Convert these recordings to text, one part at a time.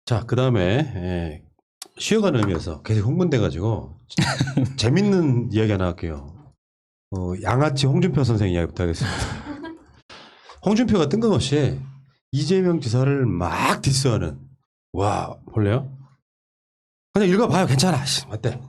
자, 그 다음에 쉬어가는 의미에서 계속 흥분돼가지고 재밌는 이야기 하나 할게요. 양아치 홍준표 선생 이야기부터 하겠습니다. 홍준표가 뜬금없이 이재명 지사를 막 디스하는. 와, 볼래요? 그냥 읽어봐요. 괜찮아. 어때?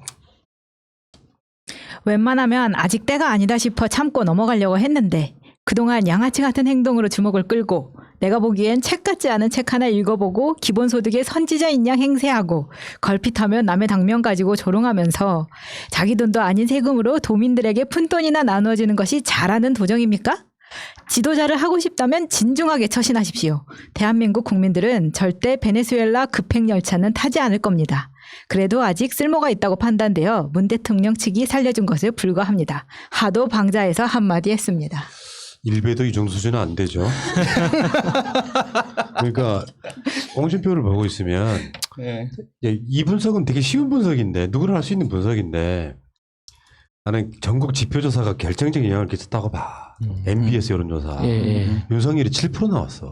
웬만하면 아직 때가 아니다 싶어 참고 넘어가려고 했는데 그동안 양아치 같은 행동으로 주목을 끌고 내가 보기엔 책 같지 않은 책 하나 읽어보고 기본소득의 선지자인 양 행세하고 걸핏하면 남의 당면 가지고 조롱하면서 자기 돈도 아닌 세금으로 도민들에게 푼돈이나 나누어지는 것이 잘하는 도정입니까? 지도자를 하고 싶다면 진중하게 처신하십시오. 대한민국 국민들은 절대 베네수엘라 급행열차는 타지 않을 겁니다. 그래도 아직 쓸모가 있다고 판단되어 문 대통령 측이 살려준 것에 불과합니다. 하도 방자에서 한마디 했습니다. 일배도 이 정도 수준은 안 되죠. 그러니까 홍준표를 보고 있으면 이 분석은 되게 쉬운 분석인데 누구나 할 수 있는 분석인데 나는 전국 지표조사가 결정적인 영향을 끼쳤다고 봐. MBS 여론조사. 윤석열이 7% 나왔어.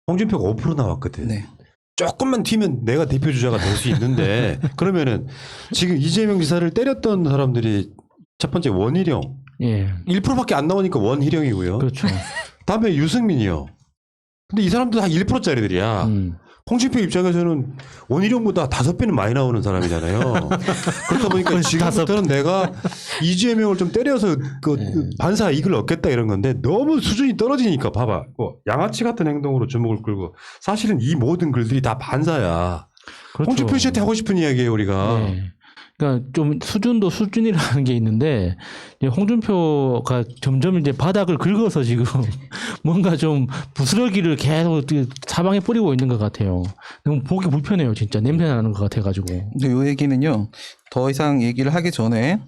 홍준표가 5% 나왔거든. 네. 조금만 튀면 내가 대표주자가 될 수 있는데 그러면은 지금 이재명 지사를 때렸던 사람들이 첫 번째 원희룡 1%밖에 안 나오니까 원희룡이고요. 그렇죠. 다음에 유승민이요. 근데 이 사람도 다 1%짜리들이야. 홍준표 입장에서는 원희룡보다 5배는 많이 나오는 사람이잖아요. 그렇다 보니까 지금부터는 내가 이재명을 좀 때려서 반사 이익을 얻겠다 이런 건데 너무 수준이 떨어지니까 봐봐. 양아치 같은 행동으로 주목을 끌고 사실은 이 모든 글들이 다 반사야. 그렇죠. 홍준표 씨한테 하고 싶은 이야기예요 우리가. 네. 그러니까 좀 수준이라는 게 있는데 홍준표가 점점 이제 바닥을 긁어서 지금 뭔가 좀 부스러기를 계속 사방에 뿌리고 있는 것 같아요. 너무 보기 불편해요, 진짜 냄새 나는 것 같아가지고. 근데 이 얘기는요, 더 이상 얘기를 하기 전에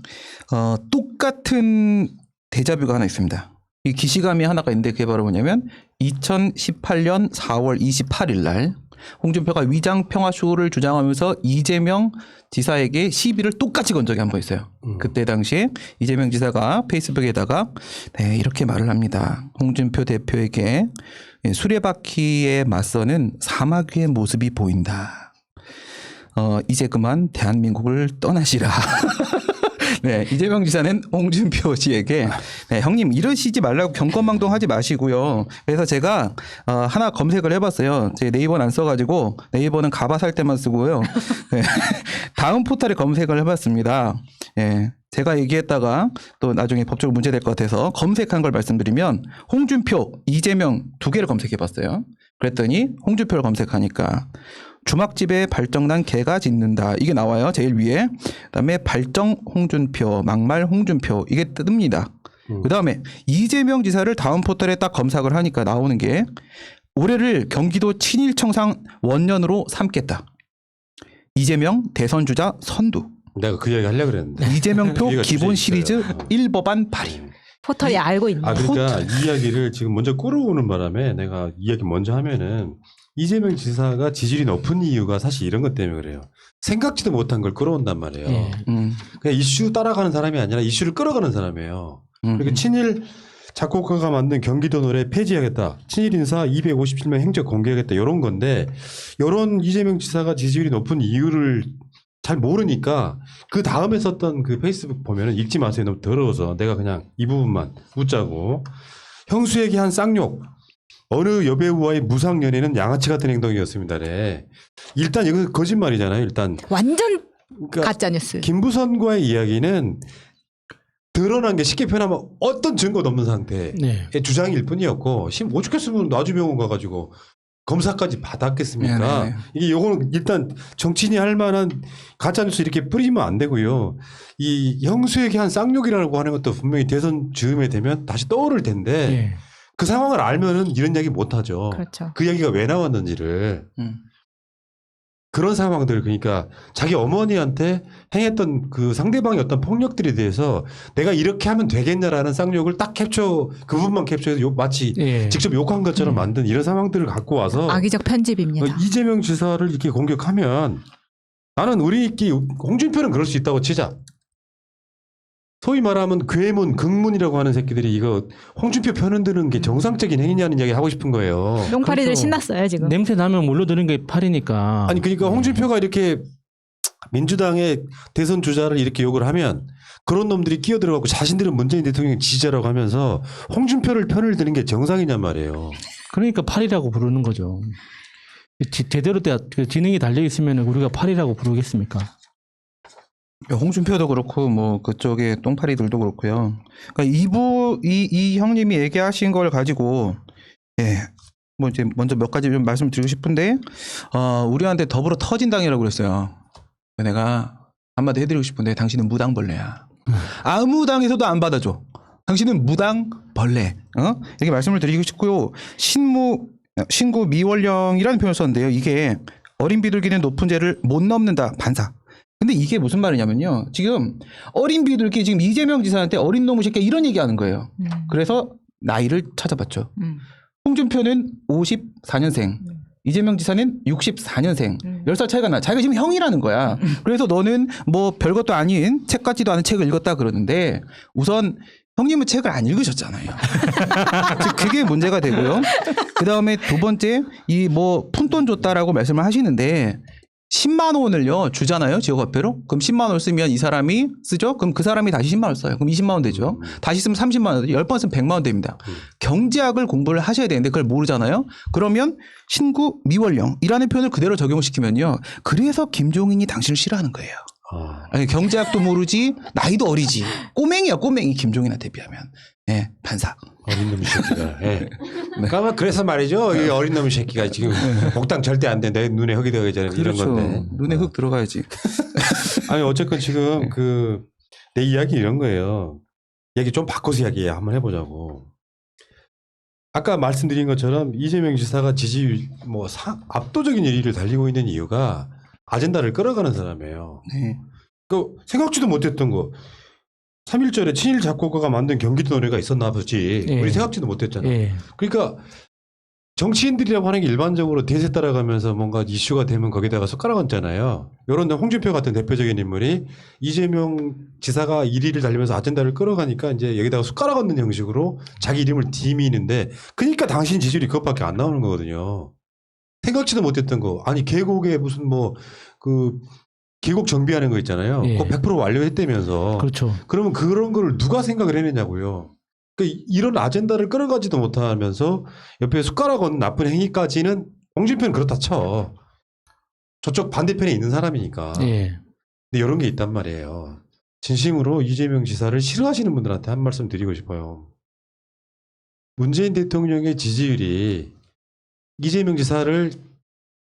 똑같은 데자뷰가 하나 있습니다. 이 기시감이 하나가 있는데 그게 바로 뭐냐면 2018년 4월 28일 날 홍준표가 위장평화쇼를 주장하면서 이재명 지사에게 시비를 똑같이 건 적이 한 번 있어요. 그때 당시에 이재명 지사가 페이스북에다가 네, 이렇게 말을 합니다. 홍준표 대표에게 수레바퀴에 맞서는 사마귀의 모습이 보인다. 이제 그만 대한민국을 떠나시라. 네, 이재명 지사는 홍준표 씨에게 네, 형님 이러시지 말라고 경건망동하지 마시고요. 그래서 제가 하나 검색을 해봤어요. 제 네이버는 안 써가지고 네이버는 가바 살 때만 쓰고요. 네, 다음 포털에 검색을 해봤습니다. 네, 제가 얘기했다가 또 나중에 법적으로 문제될 것 같아서 검색한 걸 말씀드리면 홍준표, 이재명 두 개를 검색해봤어요. 그랬더니 홍준표를 검색하니까 주막집에 발정난 개가 짖는다. 이게 나와요. 제일 위에. 그다음에 발정 홍준표, 막말 홍준표 이게 뜹니다. 그다음에 이재명 지사를 다음 포털에 딱 검색을 하니까 나오는 게 올해를 경기도 친일청산 원년으로 삼겠다. 이재명 대선 주자 선두. 내가 그 이야기 하려고 그랬는데. 이재명표 기본 시리즈 1법안 발의. 포털이 알고 있는. 그러니까 이 이야기를 지금 먼저 끌어오는 바람에 내가 이야기 먼저 하면은 이재명 지사가 지지율이 높은 이유가 사실 이런 것 때문에 그래요. 생각지도 못한 걸 끌어온단 말이에요. 그냥 이슈 따라가는 사람이 아니라 이슈를 끌어가는 사람이에요. 그러니까 친일 작곡가가 만든 경기도 노래 폐지하겠다. 친일 인사 257명 행적 공개하겠다. 이런 건데 이런 이재명 지사가 지지율이 높은 이유를 잘 모르니까 그 다음에 썼던 그 페이스북 보면은 읽지 마세요. 너무 더러워서 내가 그냥 이 부분만 웃자고. 형수에게 한 쌍욕. 어느 여배우와의 무상 연애는 양아치 같은 행동이었습니다래. 일단 이거 거짓말이잖아요. 일단 완전 그러니까 가짜뉴스. 김부선과의 이야기는 드러난 게 쉽게 표현하면 어떤 증거도 없는 상태의 주장일 뿐이었고 오죽했으면 나주병원 가가지고 검사까지 받았겠습니까? 네네. 이게 요거는 일단 정치인이 할 만한 가짜뉴스 이렇게 뿌리면 안 되고요. 이 형수에게 한 쌍욕이라고 하는 것도 분명히 대선 즈음에 되면 다시 떠오를 텐데 그 상황을 알면은 이런 이야기 못 하죠. 그렇죠. 그 이야기가 왜 나왔는지를. 그런 상황들, 그러니까 자기 어머니한테 행했던 그 상대방의 어떤 폭력들에 대해서 내가 이렇게 하면 되겠냐라는 쌍욕을 딱 그 부분만 캡처해서 마치 직접 욕한 것처럼 만든 이런 상황들을 갖고 와서 악의적 편집입니다. 이재명 지사를 이렇게 공격하면 나는 우리끼리 홍준표는 그럴 수 있다고 치자. 소위 말하면 괴문, 극문이라고 하는 새끼들이 이거 홍준표 편을 드는 게 정상적인 행위냐는 이야기 하고 싶은 거예요. 롱파리들 그렇죠. 신났어요 지금. 냄새 나면 몰려드는 게 팔이니까. 아니 그러니까 홍준표가 이렇게 민주당의 대선 주자를 이렇게 욕을 하면 그런 놈들이 끼어들어가고 자신들은 문재인 대통령 지지자라고 하면서 홍준표를 편을 드는 게 정상이냔 말이에요. 그러니까 팔이라고 부르는 거죠. 제대로 그 지능이 달려 있으면 우리가 팔이라고 부르겠습니까? 홍준표도 그렇고 뭐 그쪽에 똥파리들도 그렇고요. 그러니까 이 형님이 얘기하신 걸 가지고 뭐 이제 먼저 몇 가지 좀 말씀드리고 싶은데 우리한테 더불어 터진당이라고 그랬어요. 내가 한마디 해드리고 싶은데 당신은 무당벌레야. 아무 당에서도 안 받아줘. 당신은 무당벌레. 이렇게 말씀을 드리고 싶고요. 신구 미원령이라는 표현을 썼는데요. 이게 어린 비둘기는 높은 죄를 못 넘는다. 반사. 근데 이게 무슨 말이냐면요. 지금 어린 비둘기 지금 이재명 지사한테 어린 놈의 새끼 이런 얘기하는 거예요. 그래서 나이를 찾아봤죠. 홍준표는 54년생. 이재명 지사는 64년생. 10살 차이가 나. 자기가 지금 형이라는 거야. 그래서 너는 뭐 별것도 아닌 책 같지도 않은 책을 읽었다 그러는데 우선 형님은 책을 안 읽으셨잖아요. 그게 문제가 되고요. 그 다음에 두 번째 이 뭐 푼돈 줬다라고 말씀을 하시는데 10만 원을요 주잖아요 지역화폐로. 그럼 10만 원 쓰면 이 사람이 쓰죠. 그럼 그 사람이 다시 10만 원 써요. 그럼 20만 원 되죠. 다시 쓰면 30만 원, 10번 쓰면 100만 원 됩니다. 경제학을 공부를 하셔야 되는데 그걸 모르잖아요. 그러면 신구 미원령이라는 표현을 그대로 적용시키면요. 그래서 김종인이 당신을 싫어하는 거예요. 아니, 경제학도 모르지 나이도 어리지 꼬맹이야 꼬맹이 김종인한테 비하면. 반사. 어린 놈의 새끼가. 그러니까 그래서 말이죠. 이 어린 놈의 새끼가 지금 복당 절대 안 돼. 내 눈에 흙이 들어가기 전에 이런 그렇죠. 건데. 눈에 흙 들어가야지. 아니 어쨌건 지금 내 이야기 이런 거예요. 얘기 좀 바꿔서 이야기 한번 해보자고. 아까 말씀드린 것처럼 이재명 지사가 지지율 압도적인 1위를 달리고 있는 이유가 아젠다를 끌어가는 사람이에요. 네. 그 생각지도 못했던 거. 3.1절에 친일 작곡가가 만든 경기도 노래가 있었나 보지. 우리 생각지도 못했잖아. 그러니까 정치인들이라고 하는 게 일반적으로 대세 따라가면서 뭔가 이슈가 되면 거기다가 숟가락 얹잖아요. 이런 홍준표 같은 대표적인 인물이 이재명 지사가 1위를 달리면서 아젠다를 끌어가니까 이제 여기다가 숟가락 얹는 형식으로 자기 이름을 디미는데 그러니까 당신 지지율이 그것밖에 안 나오는 거거든요. 생각지도 못했던 거. 아니 계곡에 무슨 계곡 정비하는 거 있잖아요. 그거 100% 완료했다면서. 그렇죠. 그러면 그런 거를 누가 생각을 해냈냐고요. 그러니까 이런 아젠다를 끌어가지도 못하면서 옆에 숟가락 얹는 나쁜 행위까지는 홍준표는 그렇다 쳐. 저쪽 반대편에 있는 사람이니까. 근데 이런 게 있단 말이에요. 진심으로 이재명 지사를 싫어하시는 분들한테 한 말씀 드리고 싶어요. 문재인 대통령의 지지율이 이재명 지사를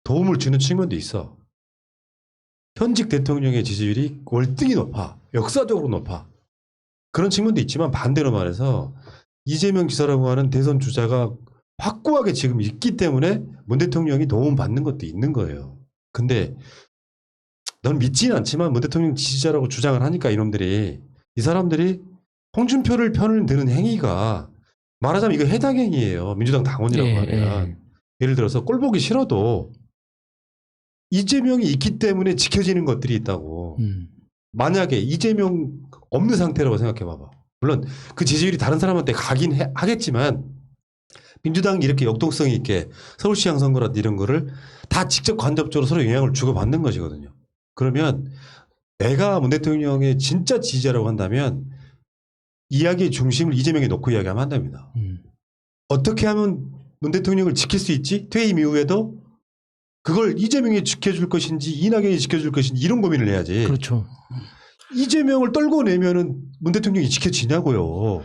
도움을 주는 측면도 있어. 현직 대통령의 지지율이 월등히 높아. 역사적으로 높아. 그런 측면도 있지만 반대로 말해서 이재명 지사라고 하는 대선 주자가 확고하게 지금 있기 때문에 문 대통령이 도움받는 것도 있는 거예요. 근데 넌 믿지는 않지만 문 대통령 지지자라고 주장을 하니까 이 사람들이 홍준표를 편을 드는 행위가 말하자면 이거 해당 행위예요. 민주당 당원이라고 하면. 예를 들어서 꼴 보기 싫어도 이재명이 있기 때문에 지켜지는 것들이 있다고. 만약에 이재명 없는 상태라고 생각해 봐봐. 물론 그 지지율이 다른 사람한테 가긴 하겠지만 민주당이 이렇게 역동성 있게 서울시장 선거라든지 이런 거를 다 직접 간접적으로 서로 영향을 주고받는 것이거든요. 그러면 내가 문 대통령의 진짜 지지자라고 한다면 이야기의 중심을 이재명에 놓고 이야기하면 한답니다. 어떻게 하면 문 대통령을 지킬 수 있지? 퇴임 이후에도 그걸 이재명이 지켜줄 것인지 이낙연이 지켜줄 것인지 이런 고민을 해야지. 그렇죠. 이재명을 떨고 내면은 문 대통령이 지켜지냐고요.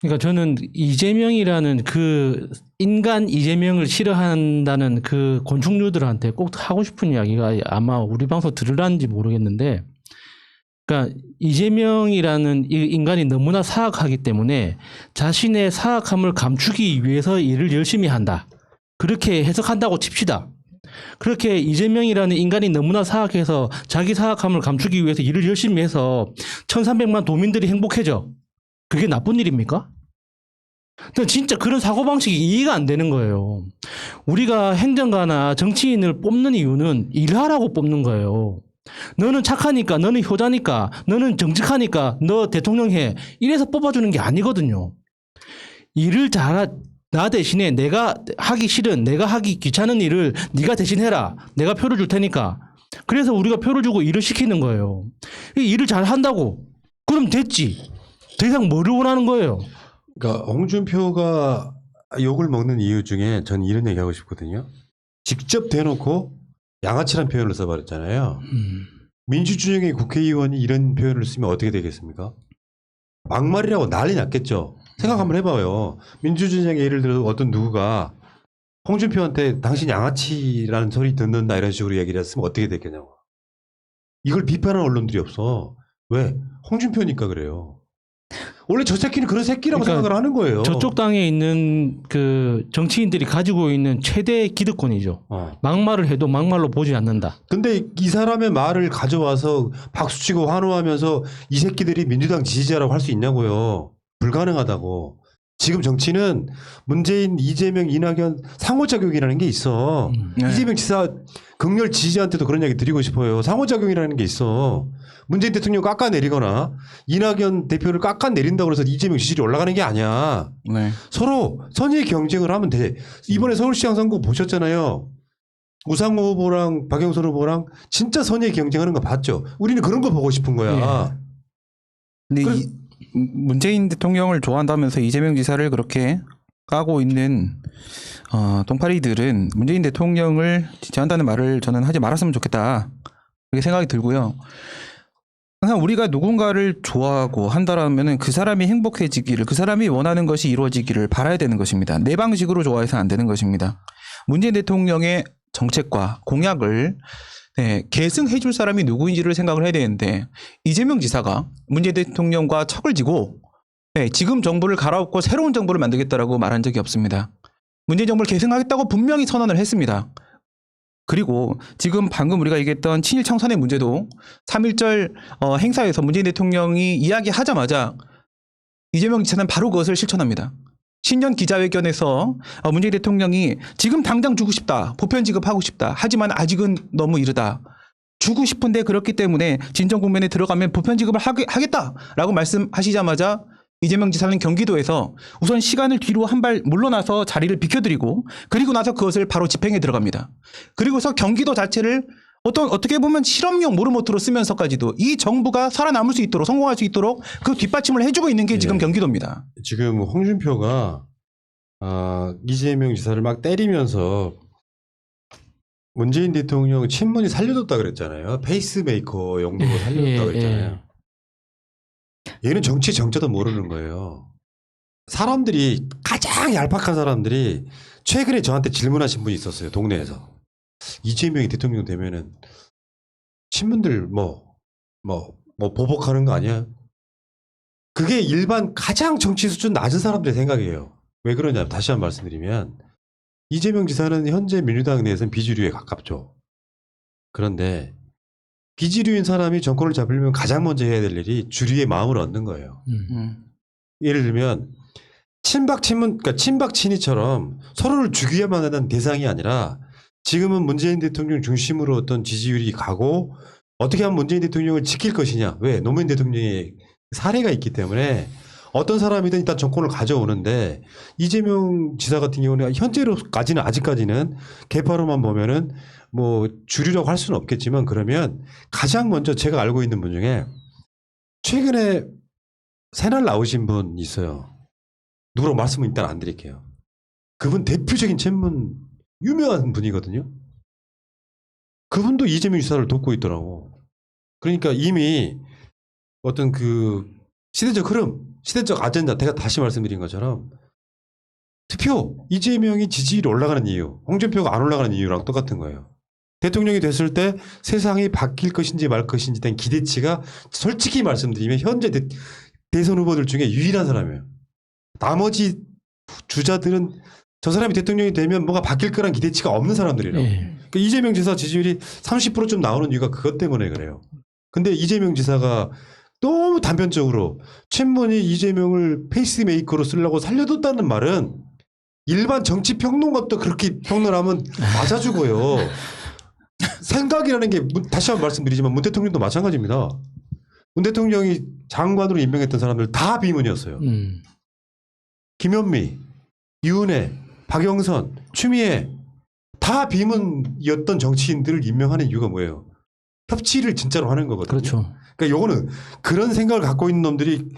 그러니까 저는 이재명이라는 그 인간 이재명을 싫어한다는 그 곤충류들한테 꼭 하고 싶은 이야기가 아마 우리 방송 들으라는지 모르겠는데, 그러니까 이재명이라는 이 인간이 너무나 사악하기 때문에 자신의 사악함을 감추기 위해서 일을 열심히 한다. 그렇게 해석한다고 칩시다. 그렇게 이재명이라는 인간이 너무나 사악해서 자기 사악함을 감추기 위해서 일을 열심히 해서 1300만 도민들이 행복해져. 그게 나쁜 일입니까? 진짜 그런 사고방식이 이해가 안 되는 거예요. 우리가 행정가나 정치인을 뽑는 이유는 일하라고 뽑는 거예요. 너는 착하니까, 너는 효자니까, 너는 정직하니까 너 대통령 해. 이래서 뽑아주는 게 아니거든요. 일을 나 대신에 내가 하기 싫은, 내가 하기 귀찮은 일을 네가 대신해라. 내가 표를 줄 테니까. 그래서 우리가 표를 주고 일을 시키는 거예요. 이 일을 잘 한다고. 그럼 됐지. 더 이상 뭐를 원하는 거예요? 그러니까 홍준표가 욕을 먹는 이유 중에 전 이런 얘기하고 싶거든요. 직접 대놓고 양아치란 표현을 써버렸잖아요. 민주주의의 국회의원이 이런 표현을 쓰면 어떻게 되겠습니까? 막말이라고 난리 났겠죠. 생각 한번 해봐요. 민주주의의 예를 들어 어떤 누구가 홍준표한테 당신 양아치라는 소리 듣는다 이런 식으로 얘기를 했으면 어떻게 됐겠냐고. 이걸 비판하는 언론들이 없어. 왜? 홍준표니까 그래요. 원래 저 새끼는 그런 새끼라고 그러니까 생각을 하는 거예요. 저쪽 당에 있는 그 정치인들이 가지고 있는 최대 기득권이죠. 막말을 해도 막말로 보지 않는다. 근데 이 사람의 말을 가져와서 박수치고 환호하면서 이 새끼들이 민주당 지지자라고 할 수 있냐고요. 불가능하다고. 지금 정치는 문재인, 이재명, 이낙연 상호작용이라는 게 있어. 네. 이재명 지사 극렬 지지자한테도 그런 얘기 드리고 싶어요. 상호작용이라는 게 있어. 문재인 대통령 깎아내리거나 이낙연 대표를 깎아내린다고 해서 이재명 지지율이 올라가는 게 아니야. 네. 서로 선의 경쟁을 하면 돼. 이번에 서울시장 선거 보셨잖아요. 우상호 후보랑 박영선 후보랑 진짜 선의 경쟁하는 거 봤죠. 우리는 그런 거 보고 싶은 거야. 근데 문재인 대통령을 좋아한다면서 이재명 지사를 그렇게 까고 있는 동파리들은 문재인 대통령을 지지한다는 말을 저는 하지 말았으면 좋겠다. 그렇게 생각이 들고요. 항상 우리가 누군가를 좋아하고 한다라면은 그 사람이 행복해지기를, 그 사람이 원하는 것이 이루어지기를 바라야 되는 것입니다. 내 방식으로 좋아해서 안 되는 것입니다. 문재인 대통령의 정책과 공약을 계승해 줄 사람이 누구인지를 생각을 해야 되는데, 이재명 지사가 문재인 대통령과 척을 지고 지금 정부를 갈아엎고 새로운 정부를 만들겠다라고 말한 적이 없습니다. 문재인 정부를 계승하겠다고 분명히 선언을 했습니다. 그리고 지금 방금 우리가 얘기했던 친일 청산의 문제도 3.1절 행사에서 문재인 대통령이 이야기하자마자 이재명 지사는 바로 그것을 실천합니다. 신년 기자회견에서 문재인 대통령이 지금 당장 주고 싶다. 보편 지급하고 싶다. 하지만 아직은 너무 이르다. 주고 싶은데 그렇기 때문에 진정 국면에 들어가면 보편 지급을 하겠다라고 말씀하시자마자 이재명 지사는 경기도에서 우선 시간을 뒤로 한 발 물러나서 자리를 비켜드리고, 그리고 나서 그것을 바로 집행에 들어갑니다. 그리고서 경기도 자체를 어떻게 보면 실험용 모르모트로 쓰면서까지도 이 정부가 살아남을 수 있도록, 성공할 수 있도록 그 뒷받침을 해주고 있는 게 지금 경기도입니다. 지금 홍준표가 이재명 지사를 막 때리면서 문재인 대통령 친문이 살려줬다 그랬잖아요. 페이스메이커 용도로 살려줬다 그랬잖아요. 얘는 정치 정자도 모르는 거예요. 사람들이, 가장 얄팍한 사람들이 최근에 저한테 질문하신 분이 있었어요. 동네에서. 이재명이 대통령 되면은 친문들 보복하는 거 아니야? 그게 일반 가장 정치 수준 낮은 사람들의 생각이에요. 왜 그러냐면, 다시 한번 말씀드리면, 이재명 지사는 현재 민주당 내에서는 비주류에 가깝죠. 그런데 비주류인 사람이 정권을 잡으려면 가장 먼저 해야 될 일이 주류의 마음을 얻는 거예요. 예를 들면 친박 친문, 그러니까 친박 친이처럼 서로를 죽여야만 하는 대상이 아니라, 지금은 문재인 대통령 중심으로 어떤 지지율이 가고 어떻게 하면 문재인 대통령을 지킬 것이냐. 왜? 노무현 대통령의 사례가 있기 때문에 어떤 사람이든 일단 정권을 가져오는데, 이재명 지사 같은 경우는 현재로까지는, 아직까지는 개파로만 보면은 뭐 주류라고 할 수는 없겠지만, 그러면 가장 먼저 제가 알고 있는 분 중에 최근에 새날 나오신 분 있어요. 누구라고 말씀은 일단 안 드릴게요. 그분 대표적인 친문 유명한 분이거든요. 그분도 이재명 지사를 돕고 있더라고. 그러니까 이미 어떤 그 시대적 흐름, 시대적 아젠다, 제가 다시 말씀드린 것처럼 투표, 이재명이 지지율이 올라가는 이유, 홍준표가 안 올라가는 이유랑 똑같은 거예요. 대통령이 됐을 때 세상이 바뀔 것인지 말 것인지 된 기대치가, 솔직히 말씀드리면 현재 대선 후보들 중에 유일한 사람이에요. 나머지 주자들은 저 사람이 대통령이 되면 뭐가 바뀔 거란 기대치가 없는 사람들이라고. 그러니까 이재명 지사 지지율이 30%좀 나오는 이유가 그것 때문에 그래요. 근데 이재명 지사가 너무 단편적으로 친문이 이재명을 페이스메이커로 쓰려고 살려뒀다는 말은 일반 정치 평론가도 그렇게 평론하면 맞아주고요. 생각이 생각이라는 게 다시 한번 말씀드리지만 문 대통령도 마찬가지입니다. 문 대통령이 장관으로 임명했던 사람들 다 비문이었어요. 김현미, 유은혜, 박영선, 추미애 다 비문이었던 정치인들을 임명하는 이유가 뭐예요? 협치를 진짜로 하는 거거든요. 그렇죠. 그러니까 요거는 그런 생각을 갖고 있는 놈들이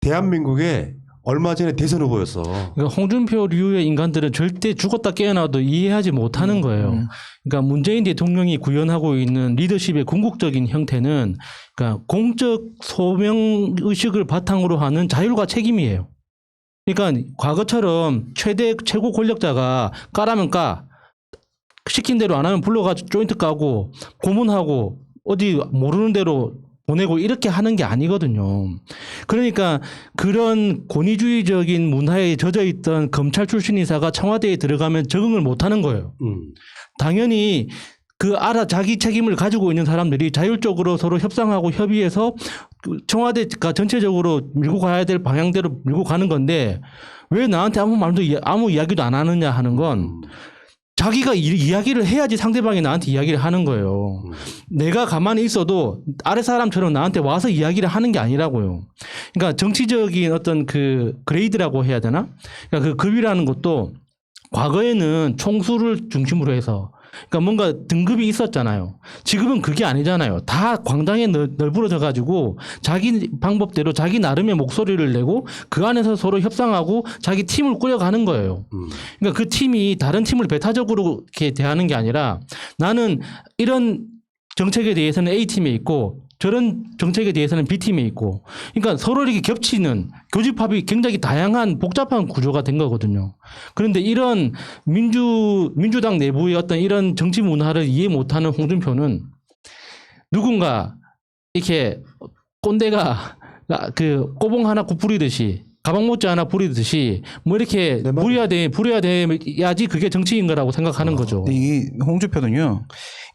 대한민국에 얼마 전에 대선 후보였어. 그러니까 홍준표류의 인간들은 절대 죽었다 깨어나도 이해하지 못하는 거예요. 그러니까 문재인 대통령이 구현하고 있는 리더십의 궁극적인 형태는 그러니까 공적 소명 의식을 바탕으로 하는 자율과 책임이에요. 그러니까 과거처럼 최고 권력자가 까라면 까, 시킨 대로 안 하면 불러가지고 조인트 까고 고문하고 어디 모르는 대로 보내고 이렇게 하는 게 아니거든요. 그러니까 그런 권위주의적인 문화에 젖어 있던 검찰 출신 인사가 청와대에 들어가면 적응을 못 하는 거예요. 당연히 자기 책임을 가지고 있는 사람들이 자율적으로 서로 협상하고 협의해서 청와대가 전체적으로 밀고 가야 될 방향대로 밀고 가는 건데 왜 나한테 아무 이야기도 안 하느냐 하는 건 자기가 이야기를 해야지 상대방이 나한테 이야기를 하는 거예요. 내가 가만히 있어도 아래 사람처럼 나한테 와서 이야기를 하는 게 아니라고요. 그러니까 정치적인 어떤 그 그레이드라고 해야 되나? 그러니까 그 급이라는 것도 과거에는 총수를 중심으로 해서 그러니까 뭔가 등급이 있었잖아요. 지금은 그게 아니잖아요. 다 광장에 널브러져 가지고 자기 방법대로 자기 나름의 목소리를 내고 그 안에서 서로 협상하고 자기 팀을 꾸려가는 거예요. 그러니까 그 팀이 다른 팀을 배타적으로 이렇게 대하는 게 아니라 나는 이런 정책에 대해서는 A팀에 있고 저런 정책에 대해서는 B팀에 있고 그러니까 서로 이렇게 겹치는 교집합이 굉장히 다양한 복잡한 구조가 된 거거든요. 그런데 이런 민주당 내부의 어떤 이런 정치 문화를 이해 못하는 홍준표는 누군가 이렇게 꼰대가 그 꼬봉 하나 부리듯이 가방 못지 하나 부리듯이 뭐 이렇게 부려야 돼야지 그게 정치인 거라고 생각하는 거죠. 이 홍준표는요,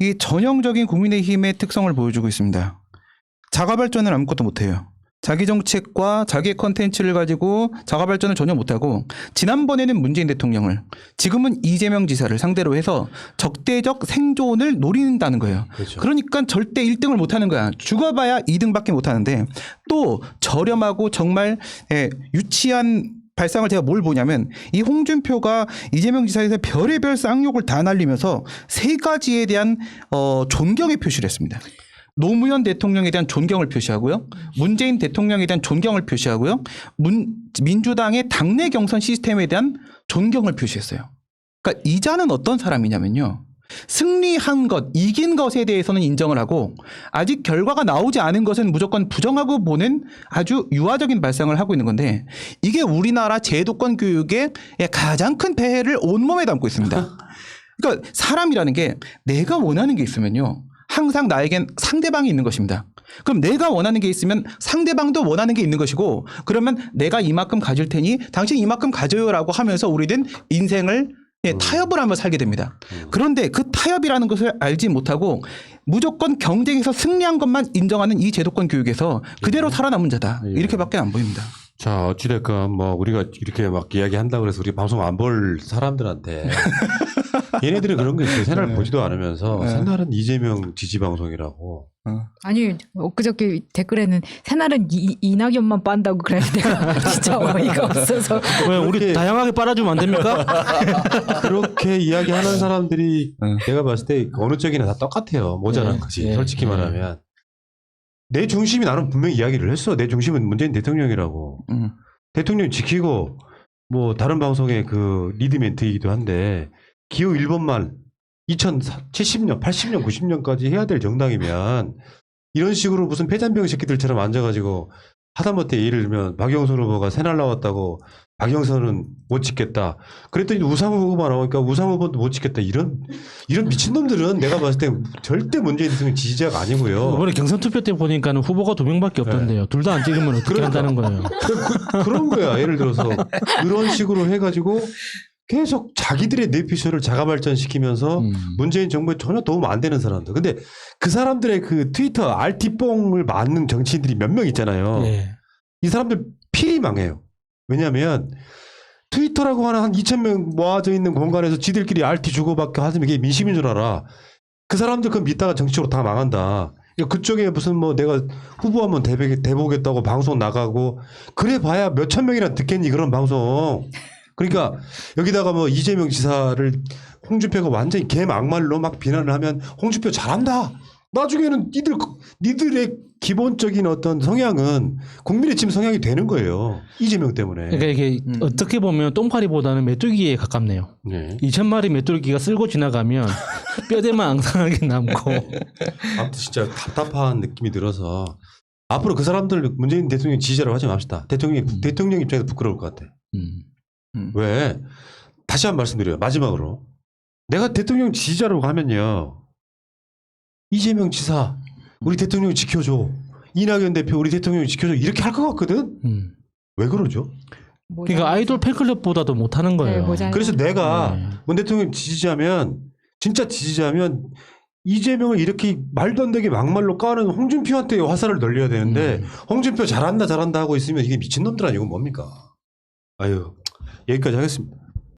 이 전형적인 국민의힘의 특성을 보여주고 있습니다. 자가 발전을 아무것도 못해요. 자기 정책과 자기의 컨텐츠를 가지고 자가 발전을 전혀 못하고 지난번에는 문재인 대통령을 지금은 이재명 지사를 상대로 해서 적대적 생존을 노린다는 거예요. 그렇죠. 그러니까 절대 1등을 못하는 거야. 죽어봐야 2등밖에 못하는데 또 저렴하고 정말 유치한 발상을 제가 뭘 보냐면 이 홍준표가 이재명 지사에서 별의별 쌍욕을 다 날리면서 세 가지에 대한 존경의 표시를 했습니다. 노무현 대통령에 대한 존경을 표시하고요. 문재인 대통령에 대한 존경을 표시하고요. 민주당의 당내 경선 시스템에 대한 존경을 표시했어요. 그러니까 이자는 어떤 사람이냐면요. 승리한 것, 이긴 것에 대해서는 인정을 하고 아직 결과가 나오지 않은 것은 무조건 부정하고 보는 아주 유화적인 발상을 하고 있는 건데 이게 우리나라 제도권 교육의 가장 큰 폐해를 온몸에 담고 있습니다. 그러니까 사람이라는 게 내가 원하는 게 있으면요. 항상 나에겐 상대방이 있는 것입니다. 그럼 내가 원하는 게 있으면 상대방도 원하는 게 있는 것이고 그러면 내가 이만큼 가질 테니 당신 이만큼 가져요라고 하면서 우리는 인생을 타협을 하며 살게 됩니다. 그런데 그 타협이라는 것을 알지 못하고 무조건 경쟁에서 승리한 것만 인정하는 이 제도권 교육에서 그대로 살아남은 자다. 이렇게밖에 안 보입니다. 자, 어찌됐건 뭐 우리가 이렇게 막 이야기한다고 해서 우리 방송 안 볼 사람들한테 얘네들은 그런 게 있어요. 새날 보지도 않으면서 새날은 이재명 지지 방송이라고. 아니 엊그저께 댓글에는 새날은 이낙연만 빤다고 그래요. 내가 진짜 어이가 없어서. 왜 우리 다양하게 빨아주면 안 됩니까? 그렇게 이야기하는 사람들이 내가 봤을 때 어느 쪽이나 다 똑같아요. 모자란 거지. 솔직히 말하면. 내 중심이 나는 분명히 이야기를 했어. 내 중심은 문재인 대통령이라고. 대통령 지키고 뭐 다른 방송의 그 리드 멘트이기도 한데 기호 1번만 2070년, 80년, 90년까지 해야 될 정당이면 이런 식으로 무슨 폐잔병 새끼들처럼 앉아가지고 하다못해 예를 들면 박영선 후보가 새날 나왔다고 박영선은 못 찍겠다. 그랬더니 우상 후보가 나오니까 우상 후보도 못 찍겠다. 이런 미친놈들은 내가 봤을 때 절대 문재인 대통령 지지자가 아니고요. 이번에 경선 투표 때 보니까는 후보가 2명밖에 없던데요. 둘 다 안 찍으면 어떻게 한다는 거예요. 그런 거야. 예를 들어서 그런 식으로 해가지고 계속 자기들의 뇌피셜을 자가 발전시키면서 문재인 정부에 전혀 도움 안 되는 사람들. 근데 그 사람들의 그 트위터 RT뽕을 맞는 정치인들이 몇 명 있잖아요. 이 사람들 필히 망해요. 왜냐하면 트위터라고 하는 한 2,000명 모아져 있는 공간에서 지들끼리 RT 주고받고 하면 이게 민심인 줄 알아. 그 사람들 그거 믿다가 정치적으로 다 망한다. 그쪽에 무슨 뭐 내가 후보하면 대보겠다고 방송 나가고 그래 봐야 몇천 명이나 듣겠니 그런 방송. 그러니까 여기다가 뭐 이재명 지사를 홍준표가 완전히 개막말로 막 비난을 하면 홍준표 잘한다. 나중에는 니들의 기본적인 어떤 성향은 국민의 지금 성향이 되는 거예요. 이재명 때문에. 그러니까 이게 어떻게 보면 똥파리보다는 메뚜기에 가깝네요. 네. 2,000마리 메뚜기가 쓸고 지나가면 뼈대만 앙상하게 남고. 아무튼 진짜 답답한 느낌이 들어서 앞으로 그 사람들 문재인 대통령 지지자라고 하지 맙시다. 대통령 입장에서 부끄러울 것 같아. 왜? 다시 한 번 말씀드려요. 마지막으로. 내가 대통령 지지자라고 하면요. 이재명 지사 우리 대통령 지켜줘. 이낙연 대표 우리 대통령 지켜줘. 이렇게 할 것 같거든. 왜 그러죠? 그러니까 아이돌 팬클럽보다도 못하는 거예요. 그래서 내가 문 대통령 지지자면 진짜 지지자면 이재명을 이렇게 말도 안 되게 막말로 까는 홍준표한테 화살을 돌려야 되는데 홍준표 잘한다 하고 있으면 이게 미친놈들 아니고 뭡니까? 아유 여기까지 하겠습니다.